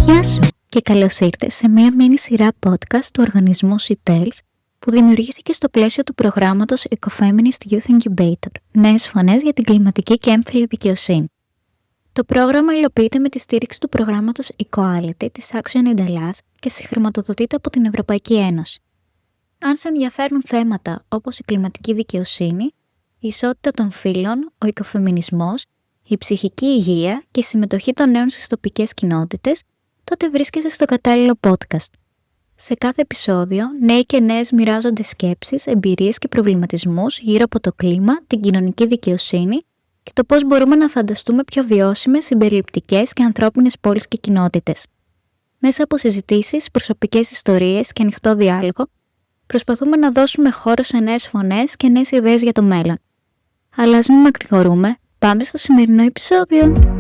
Γεια σου και καλώς ήρθες σε μία μίνι σειρά podcast του οργανισμού CITELS που δημιουργήθηκε στο πλαίσιο του προγράμματος Ecofeminist Youth Incubator, νέες φωνές για την κλιματική και έμφυλη δικαιοσύνη. Το πρόγραμμα υλοποιείται με τη στήριξη του προγράμματος Equality της Action in Hellas και συγχρηματοδοτείται από την Ευρωπαϊκή Ένωση. Αν σε ενδιαφέρουν θέματα όπως η κλιματική δικαιοσύνη, η ισότητα των φύλων, ο οικοφεμινισμός, η ψυχική υγεία και η συμμετοχή των νέων στις τοπικές κοινότητες, τότε βρίσκεσαι στο κατάλληλο podcast. Σε κάθε επεισόδιο, νέοι και νέες μοιράζονται σκέψεις, εμπειρίες και προβληματισμούς γύρω από το κλίμα, την κοινωνική δικαιοσύνη και το πώς μπορούμε να φανταστούμε πιο βιώσιμες, συμπεριληπτικές και ανθρώπινες πόλεις και κοινότητες. Μέσα από συζητήσεις, προσωπικές ιστορίες και ανοιχτό διάλογο, προσπαθούμε να δώσουμε χώρο σε νέες φωνές και νέες ιδέες για το μέλλον. Αλλά ας μην μακρηγορούμε, πάμε στο σημερινό επεισόδιο.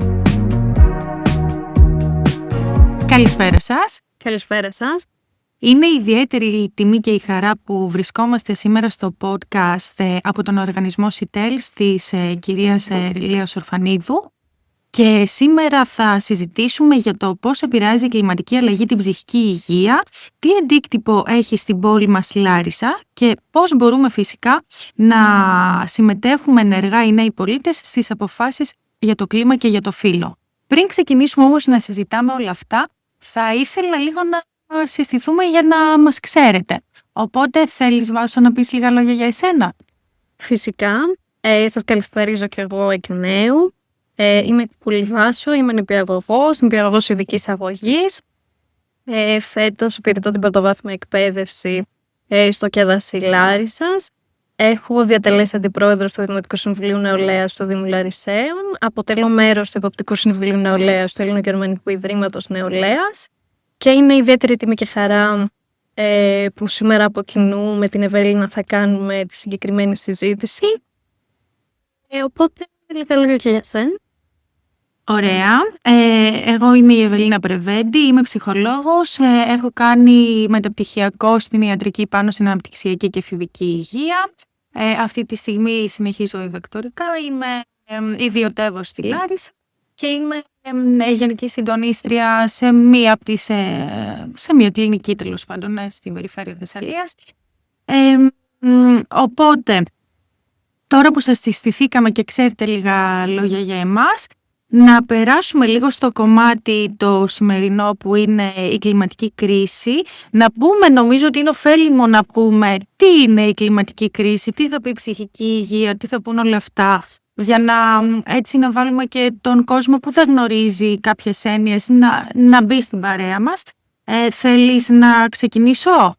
Καλησπέρα σας. Καλησπέρα σας. Είναι ιδιαίτερη η τιμή και η χαρά που βρισκόμαστε σήμερα στο podcast από τον οργανισμό CITELS της κυρίας Λίας Ορφανίδου και σήμερα θα συζητήσουμε για το πώς επηρεάζει η κλιματική αλλαγή την ψυχική υγεία, τι αντίκτυπο έχει στην πόλη μας Λάρισα και πώς μπορούμε φυσικά να συμμετέχουμε ενεργά οι νέοι πολίτες στις αποφάσεις για το κλίμα και για το φύλο. Πριν ξεκινήσουμε όμως να συζητάμε όλα αυτά, θα ήθελα λίγο να συστηθούμε για να μας ξέρετε. Οπότε θέλεις, Βάσο, να πεις λίγα λόγια για εσένα? Φυσικά. Σας καλησπερίζω και εγώ εκ νέου. Είμαι η Κούλη Βάσο, είμαι νηπιαγωγός ειδικής αγωγής. Φέτος υπηρετώ την πρωτοβάθμια εκπαίδευση στο ΚΕΔΑΣΥ Λάρισσας. Έχω διατελέσει αντιπρόεδρος του Δημοτικού Συμβουλίου Νεολαίας του Δήμου Λαρισαίων. Αποτελώ μέρος του Εποπτικού Συμβουλίου Νεολαίας του Ελληνογερμανικού Ιδρύματος Νεολαίας. Και είναι ιδιαίτερη τιμή και χαρά που σήμερα από κοινού με την Ευελίνα θα κάνουμε τη συγκεκριμένη συζήτηση. Οπότε, λίγα λόγια και για σένα. Ωραία. Εγώ είμαι η Ευελίνα Πρεβέντη, είμαι ψυχολόγος. Έχω κάνει μεταπτυχιακό στην ιατρική πάνω στην αναπτυξιακή και εφηβική υγεία. Αυτή τη στιγμή συνεχίζω ειδοκτορικά. Είμαι ιδιωτεύως στη Λάρισα και είμαι γενική συντονίστρια σε μια κλινική, τέλος πάντων, στην περιφέρεια Θεσσαλίας. Οπότε, τώρα που σας συστηθήκαμε και ξέρετε λίγα λόγια για εμάς, να περάσουμε λίγο στο κομμάτι το σημερινό που είναι η κλιματική κρίση. Να πούμε, νομίζω ότι είναι ωφέλιμο να πούμε τι είναι η κλιματική κρίση, τι θα πει η ψυχική υγεία, τι θα πούν όλα αυτά, για να έτσι να βάλουμε και τον κόσμο που δεν γνωρίζει κάποιες έννοιες να μπει στην παρέα μας. Θέλεις να ξεκινήσω?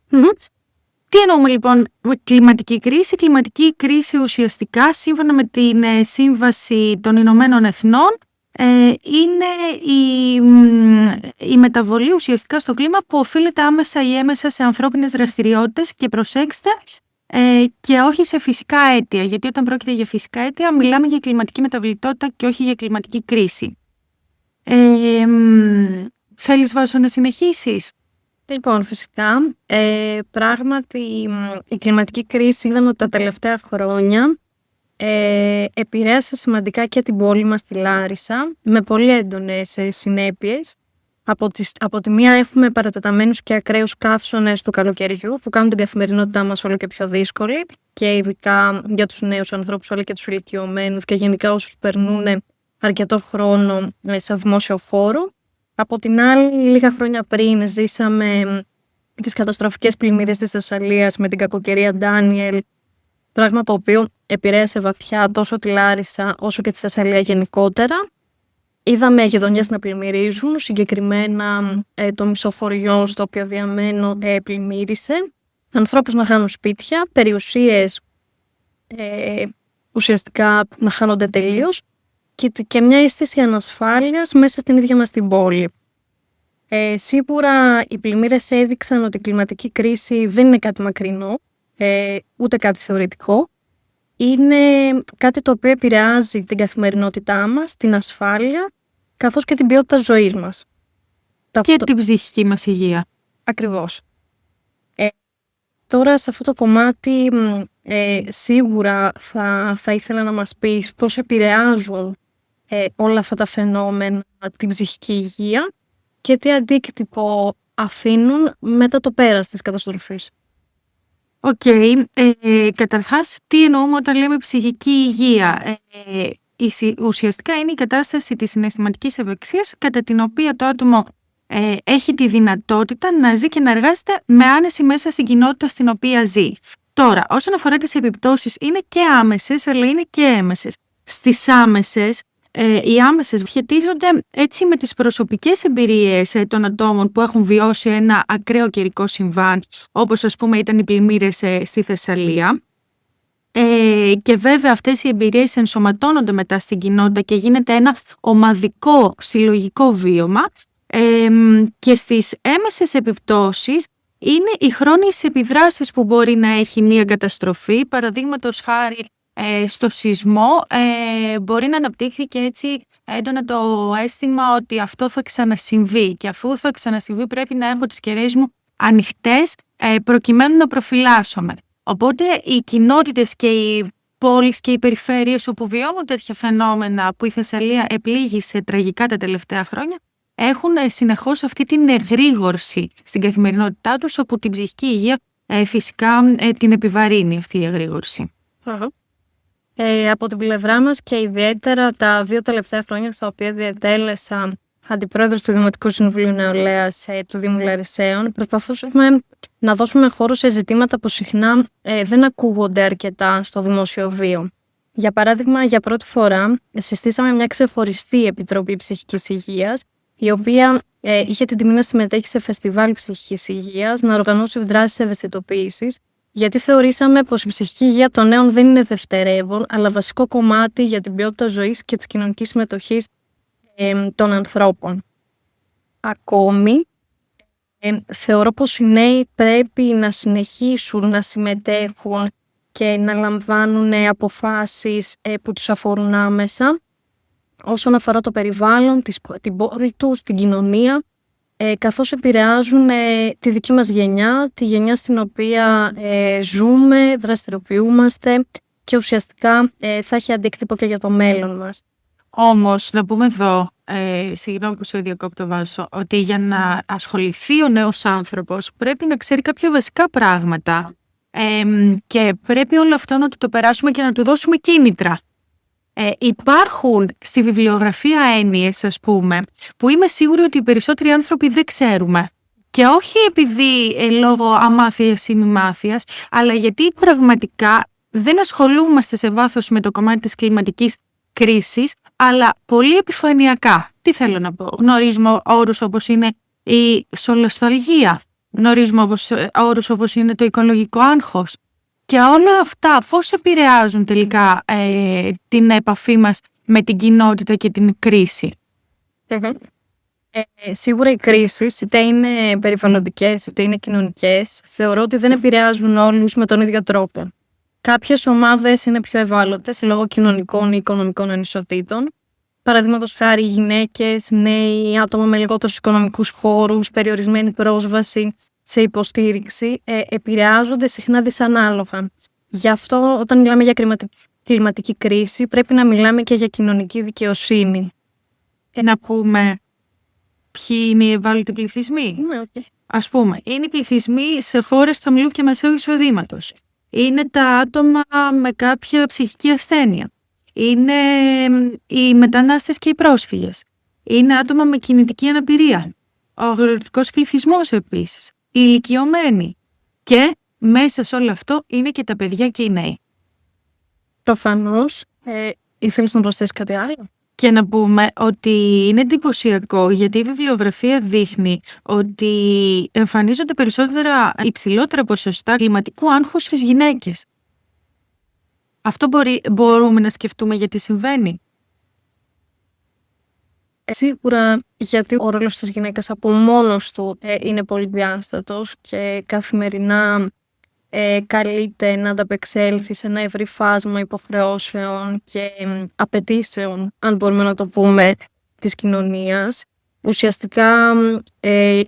Τι εννοούμε λοιπόν με κλιματική κρίση? Κλιματική κρίση ουσιαστικά, σύμφωνα με την Σύμβαση των Ηνωμένων Εθνών, είναι η μεταβολή ουσιαστικά στο κλίμα που οφείλεται άμεσα ή έμεσα σε ανθρώπινες δραστηριότητες και προσέξτε, και όχι σε φυσικά αίτια, γιατί όταν πρόκειται για φυσικά αίτια μιλάμε για κλιματική μεταβλητότητα και όχι για κλιματική κρίση. Θέλεις, Βάσο, να συνεχίσεις? Λοιπόν, φυσικά, πράγματι η κλιματική κρίση είδαμε ότι τα τελευταία χρόνια επηρέασε σημαντικά και την πόλη μας τη Λάρισα με πολύ έντονες συνέπειες. Από τη μία έχουμε παρατεταμένους και ακραίους καύσωνες του καλοκαιριού που κάνουν την καθημερινότητά μας όλο και πιο δύσκολη και ειδικά για τους νέους ανθρώπους αλλά και τους ηλικιωμένους και γενικά όσους περνούν αρκετό χρόνο σε δημόσιο χώρο. Από την άλλη, λίγα χρόνια πριν ζήσαμε τις καταστροφικές πλημμύρες της Θεσσαλίας με την κακοκαιρία Ντάνιελ, πράγμα το οποίο επηρέασε βαθιά τόσο τη Λάρισα όσο και τη Θεσσαλία γενικότερα. Είδαμε γειτονιές να πλημμυρίζουν, συγκεκριμένα το μισοφοριό στο οποίο διαμένω πλημμύρισε. Ανθρώπους να χάνουν σπίτια, περιουσίες ουσιαστικά να χάνονται τελείως και μια αίσθηση ανασφάλειας μέσα στην ίδια μας την πόλη. Σίγουρα οι πλημμύρες έδειξαν ότι η κλιματική κρίση δεν είναι κάτι μακρινό, ούτε κάτι θεωρητικό. Είναι κάτι το οποίο επηρεάζει την καθημερινότητά μας, την ασφάλεια, καθώς και την ποιότητα ζωής μας. Και την ψυχική μας υγεία. Ακριβώς. Τώρα σε αυτό το κομμάτι σίγουρα θα ήθελα να μας πεις πώς επηρεάζουν όλα αυτά τα φαινόμενα την ψυχική υγεία και τι αντίκτυπο αφήνουν μετά το πέρας της καταστροφής. Καταρχάς, τι εννοούμε όταν λέμε ψυχική υγεία? Ουσιαστικά είναι η κατάσταση της συναισθηματικής ευεξίας κατά την οποία το άτομο έχει τη δυνατότητα να ζει και να εργάζεται με άνεση μέσα στην κοινότητα στην οποία ζει. Τώρα, όσον αφορά τις επιπτώσεις, είναι και άμεσες αλλά είναι και έμεσες. Στις άμεσες, οι άμεσες σχετίζονται έτσι με τις προσωπικές εμπειρίες των ατόμων που έχουν βιώσει ένα ακραίο καιρικό συμβάν, όπως ας πούμε ήταν οι πλημμύρες στη Θεσσαλία. Και βέβαια αυτές οι εμπειρίες ενσωματώνονται μετά στην κοινότητα και γίνεται ένα ομαδικό συλλογικό βίωμα. Και στις έμεσες επιπτώσεις είναι οι χρόνιες επιδράσεις που μπορεί να έχει μία καταστροφή. Παραδείγματος χάρη στο σεισμό μπορεί να αναπτύχθηκε και έτσι έντονα το αίσθημα ότι αυτό θα ξανασυμβεί και αφού θα ξανασυμβεί πρέπει να έχω τις κεραίες μου ανοιχτές προκειμένου να προφυλάσσομαι. Οπότε οι κοινότητες και οι πόλεις και οι περιφέρειες όπου βιώνουν τέτοια φαινόμενα που η Θεσσαλία επλήγησε τραγικά τα τελευταία χρόνια έχουν συνεχώς αυτή την εγρήγορση στην καθημερινότητά τους, όπου την ψυχική υγεία φυσικά την επιβαρύνει αυτή η εγρήγορση. Από την πλευρά μας και ιδιαίτερα τα 2 τελευταία χρόνια στα οποία διατέλεσα αντιπρόεδρος του Δημοτικού Συμβουλίου Νεολαίας του Δήμου Λαρισαίων, προσπαθούσαμε να δώσουμε χώρο σε ζητήματα που συχνά δεν ακούγονται αρκετά στο δημόσιο βίο. Για παράδειγμα, για πρώτη φορά συστήσαμε μια ξεχωριστή Επιτροπή Ψυχικής Υγείας, η οποία είχε την τιμή να συμμετέχει σε φεστιβάλ ψυχικής υγείας, να οργανώσει δράσεις ευαισθητοποίησης, γιατί θεωρήσαμε πως η ψυχική υγεία των νέων δεν είναι δευτερεύον, αλλά βασικό κομμάτι για την ποιότητα ζωής και της κοινωνικής συμμετοχής των ανθρώπων. Ακόμη, θεωρώ πως οι νέοι πρέπει να συνεχίσουν να συμμετέχουν και να λαμβάνουν αποφάσεις που τους αφορούν άμεσα όσον αφορά το περιβάλλον, την πόλη τους, την κοινωνία, καθώς επηρεάζουν τη δική μας γενιά, τη γενιά στην οποία ζούμε, δραστηριοποιούμαστε και ουσιαστικά θα έχει αντίκτυπο και για το μέλλον μας. Όμως, να πούμε εδώ, συγγνώμη που σε διακόπτω Βάσο, ότι για να ασχοληθεί ο νέος άνθρωπος πρέπει να ξέρει κάποια βασικά πράγματα και πρέπει όλο αυτό να του το περάσουμε και να του δώσουμε κίνητρα. Υπάρχουν στη βιβλιογραφία έννοιες, ας πούμε, που είμαι σίγουρη ότι οι περισσότεροι άνθρωποι δεν ξέρουμε. Και όχι επειδή λόγω αμάθειας ή μη μάθειας, αλλά γιατί πραγματικά δεν ασχολούμαστε σε βάθος με το κομμάτι της κλιματικής κρίσης, αλλά πολύ επιφανειακά. Τι θέλω να πω? Γνωρίζουμε όρους όπως είναι η σολοσταλγία, γνωρίζουμε όρους όπως είναι το οικολογικό άγχος. Και όλα αυτά πώς επηρεάζουν τελικά την επαφή μας με την κοινότητα και την κρίση? Σίγουρα οι κρίσεις, είτε είναι περιβαλλοντικές είτε είναι κοινωνικές, θεωρώ ότι δεν επηρεάζουν όλους με τον ίδιο τρόπο. Κάποιες ομάδες είναι πιο ευάλωτες λόγω κοινωνικών ή οικονομικών ανισοτήτων. Παραδείγματος χάρη γυναίκες, νέοι, άτομα με λιγότερους οικονομικούς χώρους, περιορισμένη πρόσβαση σε υποστήριξη, επηρεάζονται συχνά δυσανάλογα. Γι' αυτό όταν μιλάμε για κλιματική κρίση πρέπει να μιλάμε και για κοινωνική δικαιοσύνη. Να πούμε ποιοι είναι οι ευάλωτοι πληθυσμοί. Ας πούμε, είναι οι πληθυσμοί σε χώρες χαμηλού και μεσαίου εισοδήματος. Είναι τα άτομα με κάποια ψυχική ασθένεια. Είναι οι μετανάστες και οι πρόσφυγες. Είναι άτομα με κινητική αναπηρία. Ο αγροτικός πληθυσμός επίσης. Οι ηλικιωμένοι. Και μέσα σε όλο αυτό είναι και τα παιδιά και οι νέοι. Προφανώς. Ήθελες να προσθέσεις κάτι άλλο? Και να πούμε ότι είναι εντυπωσιακό γιατί η βιβλιογραφία δείχνει ότι εμφανίζονται περισσότερα υψηλότερα ποσοστά κλιματικού άγχους στις γυναίκες. Αυτό μπορούμε να σκεφτούμε γιατί συμβαίνει. Σίγουρα γιατί ο ρόλος της γυναίκας από μόνος του είναι πολυδιάστατος και καθημερινά καλείται να ανταπεξέλθει σε ένα ευρύ φάσμα υποχρεώσεων και απαιτήσεων, αν μπορούμε να το πούμε, της κοινωνίας. Ουσιαστικά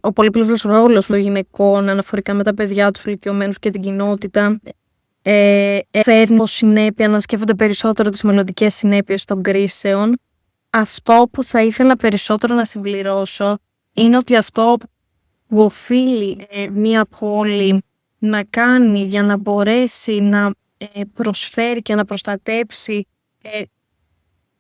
ο πολύπλευρος ρόλος των γυναικών αναφορικά με τα παιδιά τους, ηλικιωμένους και την κοινότητα φέρνει ως συνέπεια να σκέφτονται περισσότερο τις μελλοντικές συνέπειες των κρίσεων. Αυτό που θα ήθελα περισσότερο να συμπληρώσω είναι ότι αυτό που οφείλει μία πόλη να κάνει για να μπορέσει να προσφέρει και να προστατέψει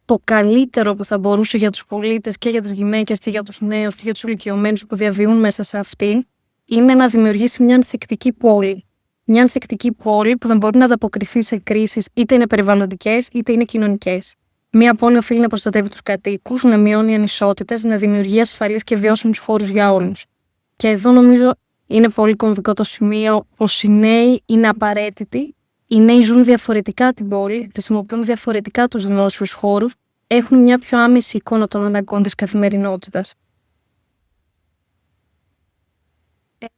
το καλύτερο που θα μπορούσε για τους πολίτες και για τις γυναίκες και για τους νέους και για τους ηλικιωμένους που διαβιούν μέσα σε αυτήν, είναι να δημιουργήσει μια ανθεκτική πόλη. Μια ανθεκτική πόλη που θα μπορεί να ανταποκριθεί σε κρίσεις, είτε είναι περιβαλλοντικές είτε είναι κοινωνικές. Μια πόλη οφείλει να προστατεύει τους κατοίκους, να μειώνει ανισότητες, να δημιουργεί ασφαλείς και βιώσιμους χώρους για όλους. Και εδώ νομίζω είναι πολύ κομβικό το σημείο πως οι νέοι είναι απαραίτητοι. Οι νέοι ζουν διαφορετικά την πόλη, χρησιμοποιούν διαφορετικά τους δημόσιους χώρους, έχουν μια πιο άμεση εικόνα των αναγκών της καθημερινότητας.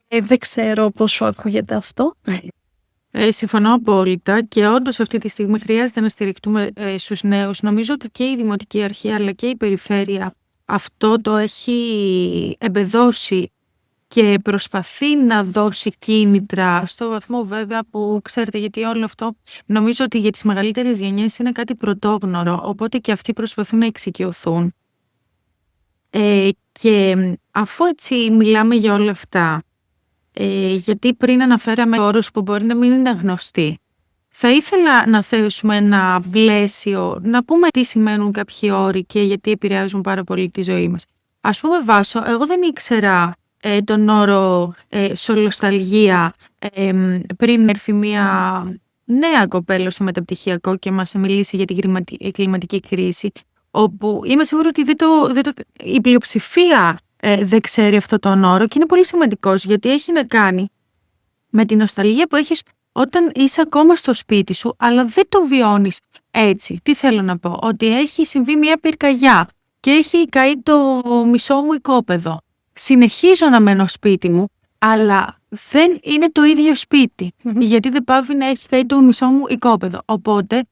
Δεν ξέρω πόσο ακούγεται αυτό. Συμφωνώ απόλυτα και όντως αυτή τη στιγμή χρειάζεται να στηριχτούμε στους νέους. Νομίζω ότι και η Δημοτική Αρχή αλλά και η Περιφέρεια αυτό το έχει εμπεδώσει και προσπαθεί να δώσει κίνητρα στο βαθμό βέβαια που ξέρετε, γιατί όλο αυτό νομίζω ότι για τις μεγαλύτερες γενιές είναι κάτι πρωτόγνωρο, οπότε και αυτοί προσπαθούν να εξοικειωθούν. Και αφού έτσι μιλάμε για όλα αυτά, γιατί πριν αναφέραμε όρους που μπορεί να μην είναι γνωστοί, θα ήθελα να θέσουμε ένα πλαίσιο, να πούμε τι σημαίνουν κάποιοι όροι και γιατί επηρεάζουν πάρα πολύ τη ζωή μας. Ας πούμε Βάσο, εγώ δεν ήξερα τον όρο σολοσταλγία πριν έρθει μια νέα κοπέλα στο μεταπτυχιακό και μας μιλήσει για την κλιματική κρίση, όπου είμαι σίγουρη ότι η πλειοψηφία δεν ξέρει αυτό τον όρο και είναι πολύ σημαντικός γιατί έχει να κάνει με την νοσταλγία που έχεις όταν είσαι ακόμα στο σπίτι σου αλλά δεν το βιώνεις έτσι. Τι θέλω να πω, ότι έχει συμβεί μια πυρκαγιά και έχει καεί το μισό μου οικόπεδο. Συνεχίζω να μένω σπίτι μου, αλλά δεν είναι το ίδιο σπίτι, γιατί δεν πάβει να έχει καεί το μισό μου οικόπεδο. Οπότε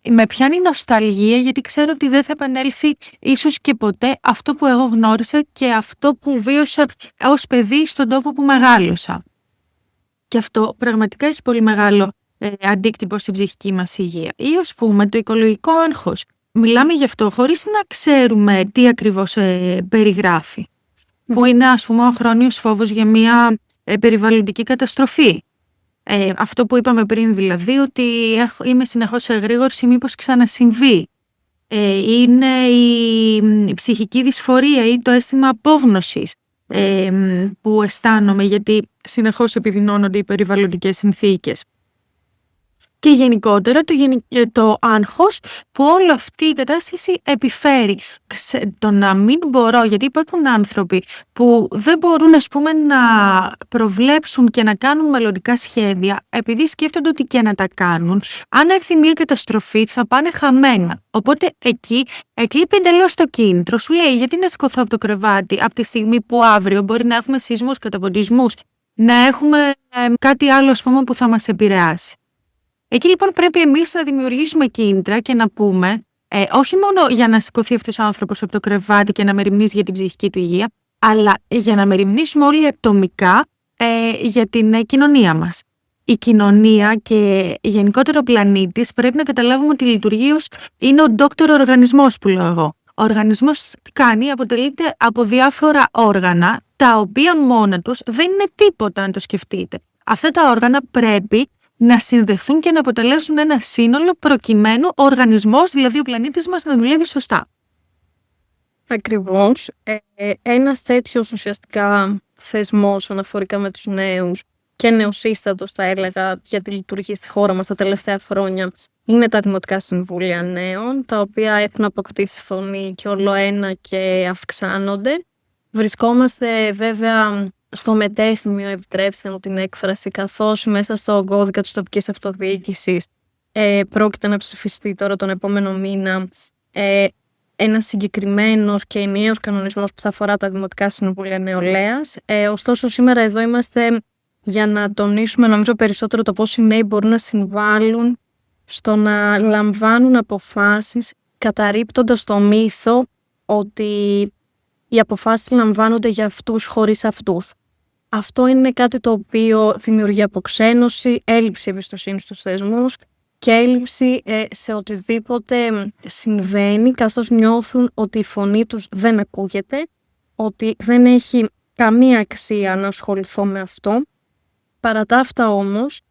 με πιάνει νοσταλγία γιατί ξέρω ότι δεν θα επανέλθει ίσως και ποτέ αυτό που εγώ γνώρισα και αυτό που βίωσα ως παιδί στον τόπο που μεγάλωσα. Και αυτό πραγματικά έχει πολύ μεγάλο αντίκτυπο στην ψυχική μας υγεία. Ή ας πούμε το οικολογικό άγχος. Μιλάμε γι' αυτό χωρίς να ξέρουμε τι ακριβώς περιγράφει. Που είναι ας πούμε ο χρόνιος φόβος για μια περιβαλλοντική καταστροφή. Αυτό που είπαμε πριν δηλαδή, ότι είμαι συνεχώς σε εγρήγορση μήπως ξανασυμβεί. Είναι η ψυχική δυσφορία ή το αίσθημα απόγνωσης που αισθάνομαι γιατί συνεχώς επιδεινώνονται οι περιβαλλοντικές συνθήκες. Και γενικότερα το άγχος που όλη αυτή η κατάσταση επιφέρει. Το να μην μπορώ, γιατί υπάρχουν άνθρωποι που δεν μπορούν ας πούμε να προβλέψουν και να κάνουν μελλοντικά σχέδια επειδή σκέφτονται ότι και να τα κάνουν, αν έρθει μια καταστροφή θα πάνε χαμένα. Οπότε εκεί εκλείπει εντελώς το κίνητρο. Σου λέει γιατί να σηκωθώ από το κρεβάτι από τη στιγμή που αύριο μπορεί να έχουμε σεισμούς, καταποντισμούς, να έχουμε κάτι άλλο ας πούμε που θα μας επηρεάσει. Εκεί λοιπόν πρέπει εμείς να δημιουργήσουμε κίνητρα και να πούμε, όχι μόνο για να σηκωθεί αυτός ο άνθρωπος από το κρεβάτι και να μεριμνήσει για την ψυχική του υγεία, αλλά για να μεριμνήσουμε όλοι ατομικά για την κοινωνία μας. Η κοινωνία και γενικότερα ο πλανήτης πρέπει να καταλάβουμε ότι λειτουργεί είναι ο ντόκτορο οργανισμός που λέω εγώ. Ο οργανισμός τι κάνει, αποτελείται από διάφορα όργανα, τα οποία μόνα τους δεν είναι τίποτα αν το σκεφτείτε. Αυτά τα όργανα πρέπει να συνδεθούν και να αποτελέσουν ένα σύνολο προκειμένου ο οργανισμός, δηλαδή ο πλανήτης μας, να δουλεύει σωστά. Ακριβώς. Ένας τέτοιος ουσιαστικά θεσμός αναφορικά με τους νέους και νεοσύστατος θα έλεγα για τη λειτουργία στη χώρα μας τα τελευταία χρόνια είναι τα Δημοτικά Συμβούλια Νέων, τα οποία έχουν αποκτήσει φωνή και όλο ένα και αυξάνονται. Βρισκόμαστε βέβαια στο μετέχνιο, επιτρέψτε μου την έκφραση, καθώς μέσα στο κώδικα της τοπικής αυτοδιοίκησης πρόκειται να ψηφιστεί τώρα τον επόμενο μήνα ένα συγκεκριμένος και ενιαίος κανονισμός που θα αφορά τα Δημοτικά Συμβούλια Νεολαίας. Ωστόσο σήμερα εδώ είμαστε για να τονίσουμε νομίζω περισσότερο το πώς οι νέοι μπορούν να συμβάλλουν στο να λαμβάνουν αποφάσεις καταρρίπτοντας το μύθο ότι οι αποφάσεις λαμβάνονται για αυτούς χωρίς αυτούς. Αυτό είναι κάτι το οποίο δημιουργεί αποξένωση, έλλειψη εμπιστοσύνη στους θεσμούς και έλλειψη σε οτιδήποτε συμβαίνει, καθώς νιώθουν ότι η φωνή τους δεν ακούγεται, ότι δεν έχει καμία αξία να ασχοληθώ με αυτό. Παρά τα αυτά όμως,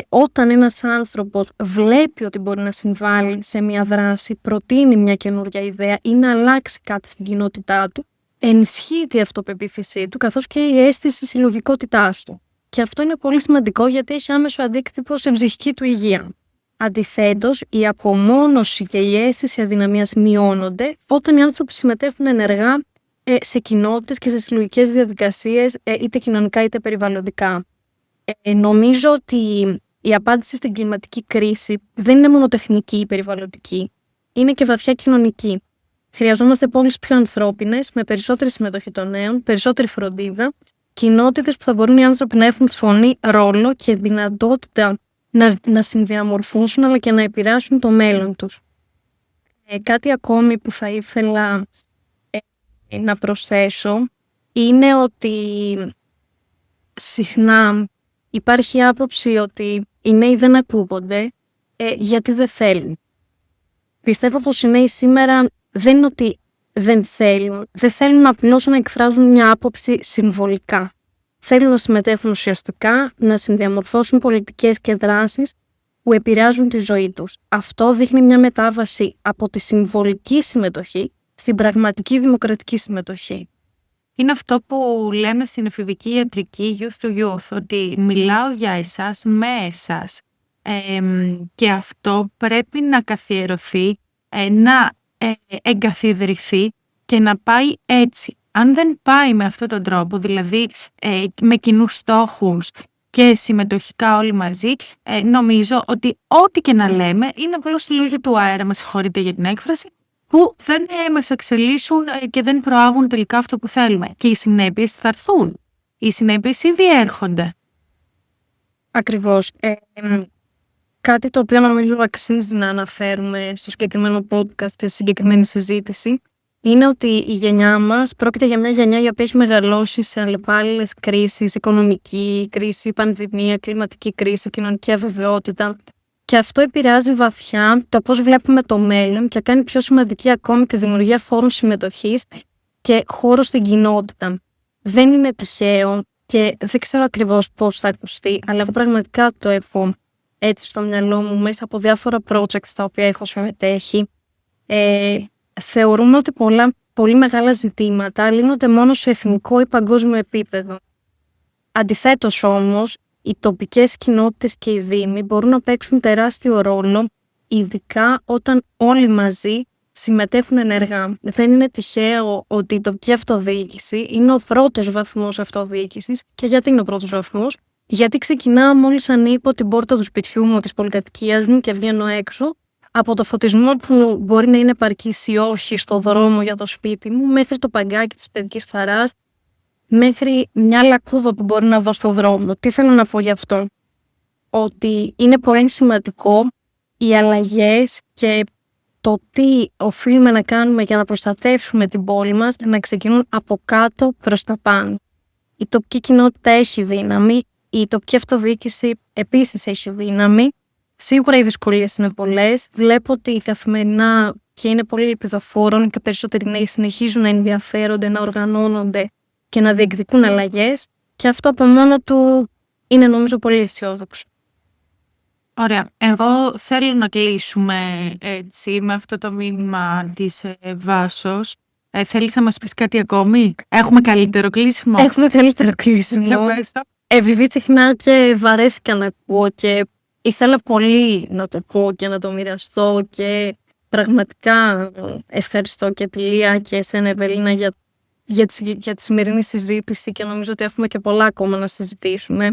όταν ένας άνθρωπος βλέπει ότι μπορεί να συμβάλλει σε μια δράση, προτείνει μια καινούργια ιδέα ή να αλλάξει κάτι στην κοινότητά του, ενισχύει η αυτοπεποίθησή του καθώς και η αίσθηση συλλογικότητάς του. Και αυτό είναι πολύ σημαντικό γιατί έχει άμεσο αντίκτυπο στην ψυχική του υγεία. Αντιθέτως, η απομόνωση και η αίσθηση αδυναμίας μειώνονται όταν οι άνθρωποι συμμετέχουν ενεργά σε κοινότητες και σε συλλογικές διαδικασίες, είτε κοινωνικά είτε περιβαλλοντικά. Νομίζω ότι η απάντηση στην κλιματική κρίση δεν είναι μόνο τεχνική ή περιβαλλοντική, είναι και βαθιά κοινωνική. Χρειαζόμαστε πόλεις πιο ανθρώπινες, με περισσότερη συμμετοχή των νέων, περισσότερη φροντίδα, κοινότητες που θα μπορούν οι άνθρωποι να έχουν φωνή, ρόλο και δυνατότητα να συνδιαμορφώσουν αλλά και να επηρεάσουν το μέλλον τους. Κάτι ακόμη που θα ήθελα να προσθέσω είναι ότι συχνά υπάρχει άποψη ότι οι νέοι δεν ακούγονται γιατί δεν θέλουν. Πιστεύω πως οι νέοι σήμερα δεν είναι ότι δεν θέλουν απλώς να εκφράζουν μια άποψη συμβολικά. Θέλουν να συμμετέχουν ουσιαστικά, να συνδιαμορφώσουν πολιτικές και δράσεις που επηρεάζουν τη ζωή τους. Αυτό δείχνει μια μετάβαση από τη συμβολική συμμετοχή στην πραγματική δημοκρατική συμμετοχή. Είναι αυτό που λέμε στην εφηβική ιατρική youth to youth, ότι μιλάω για εσάς με εσάς. Και αυτό πρέπει να καθιερωθεί, να εγκαθιδρυθεί και να πάει έτσι. Αν δεν πάει με αυτόν τον τρόπο, δηλαδή με κοινούς στόχους και συμμετοχικά όλοι μαζί, νομίζω ότι ό,τι και να λέμε είναι απλώς τη λόγια του αέρα, με συγχωρείτε για την έκφραση, που δεν μας εξελίσσουν και δεν προάγουν τελικά αυτό που θέλουμε. Και οι συνέπειες θα έρθουν. Οι συνέπειες ήδη έρχονται. Ακριβώς. Κάτι το οποίο νομίζω αξίζει να αναφέρουμε στο συγκεκριμένο podcast και στη συγκεκριμένη συζήτηση είναι ότι η γενιά μας πρόκειται για μια γενιά η οποία έχει μεγαλώσει σε αλλεπάλληλες κρίσεις, οικονομική κρίση, πανδημία, κλιματική κρίση, κοινωνική αβεβαιότητα. Και αυτό επηρεάζει βαθιά το πώς βλέπουμε το μέλλον και κάνει πιο σημαντική ακόμη τη δημιουργία φόρων συμμετοχής και χώρου στην κοινότητα. Δεν είναι τυχαίο και δεν ξέρω ακριβώς πώς θα ακουστεί, αλλά εγώ πραγματικά το έχω έτσι στο μυαλό μου μέσα από διάφορα projects τα οποία έχω συμμετέχει. Θεωρούμε ότι πολύ μεγάλα ζητήματα λύνονται μόνο σε εθνικό ή παγκόσμιο επίπεδο. Αντιθέτως όμως, οι τοπικές κοινότητες και οι δήμοι μπορούν να παίξουν τεράστιο ρόλο, ειδικά όταν όλοι μαζί συμμετέχουν ενεργά. Δεν είναι τυχαίο ότι η τοπική αυτοδιοίκηση είναι ο πρώτος βαθμός αυτοδιοίκησης. Και γιατί είναι ο πρώτος βαθμός? Γιατί ξεκινάω μόλις ανοίγω την πόρτα του σπιτιού μου, της πολυκατοικίας μου και βγαίνω έξω, από το φωτισμό που μπορεί να είναι επαρκής ή όχι στο δρόμο για το σπίτι μου, μέχρι το παγκάκι της παιδικής χαράς, μέχρι μια λακκούδα που μπορεί να δω στο δρόμο. Τι θέλω να πω γι' αυτό? Ότι είναι πολύ σημαντικό οι αλλαγές και το τι οφείλουμε να κάνουμε για να προστατεύσουμε την πόλη μας να ξεκινούν από κάτω προς τα πάνω. Η τοπική κοινότητα έχει δύναμη, η τοπική αυτοδιοίκηση επίσης έχει δύναμη. Σίγουρα οι δυσκολίες είναι πολλές. Βλέπω ότι καθημερινά και είναι πολύ ελπιδοφόρων και περισσότεροι νέοι συνεχίζουν να ενδιαφέρονται, να οργανώνονται και να διεκδικούν αλλαγές. Και αυτό από μόνο του είναι νομίζω πολύ αισιόδοξο. Ωραία. Εγώ θέλω να κλείσουμε έτσι με αυτό το μήνυμα της Βάσος. Θέλεις να μας πεις κάτι ακόμη? Έχουμε καλύτερο κλείσιμο? Έχουμε καλύτερο κλείσιμο. Επειδή συχνά και βαρέθηκα να ακούω και ήθελα πολύ να το πω και να το μοιραστώ και πραγματικά ευχαριστώ και τη Λία και εσένα Ευελίνα για τη σημερινή συζήτηση και νομίζω ότι έχουμε και πολλά ακόμα να συζητήσουμε.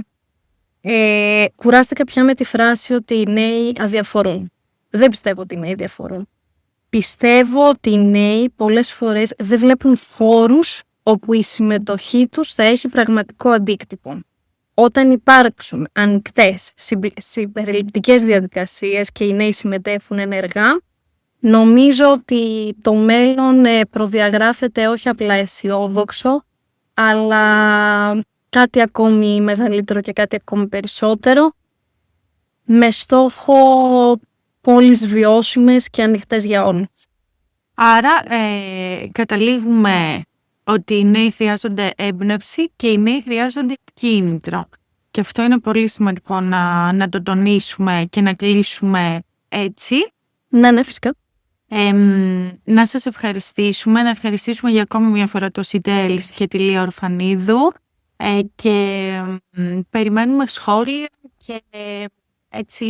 Κουράστηκα πια με τη φράση ότι οι νέοι αδιαφορούν. Δεν πιστεύω ότι οι νέοι διαφορούν. Πιστεύω ότι οι νέοι πολλές φορές δεν βλέπουν φόρους όπου η συμμετοχή τους θα έχει πραγματικό αντίκτυπο. Όταν υπάρξουν ανοιχτές συμπεριληπτικές διαδικασίες και οι νέοι συμμετέχουν ενεργά, νομίζω ότι το μέλλον προδιαγράφεται όχι απλά αισιόδοξο, αλλά κάτι ακόμη μεγαλύτερο και κάτι ακόμη περισσότερο, με στόχο πόλεις βιώσιμες και ανοιχτές για όλους. Άρα καταλήγουμε ότι οι νέοι χρειάζονται έμπνευση και οι νέοι χρειάζονται κίνητρο. Και αυτό είναι πολύ σημαντικό να το τονίσουμε και να κλείσουμε έτσι. Ναι, φυσικά. Να σας ευχαριστήσουμε, να ευχαριστήσουμε για ακόμη μια φορά το CITELS και τη Λία Ορφανίδου και περιμένουμε σχόλια και έτσι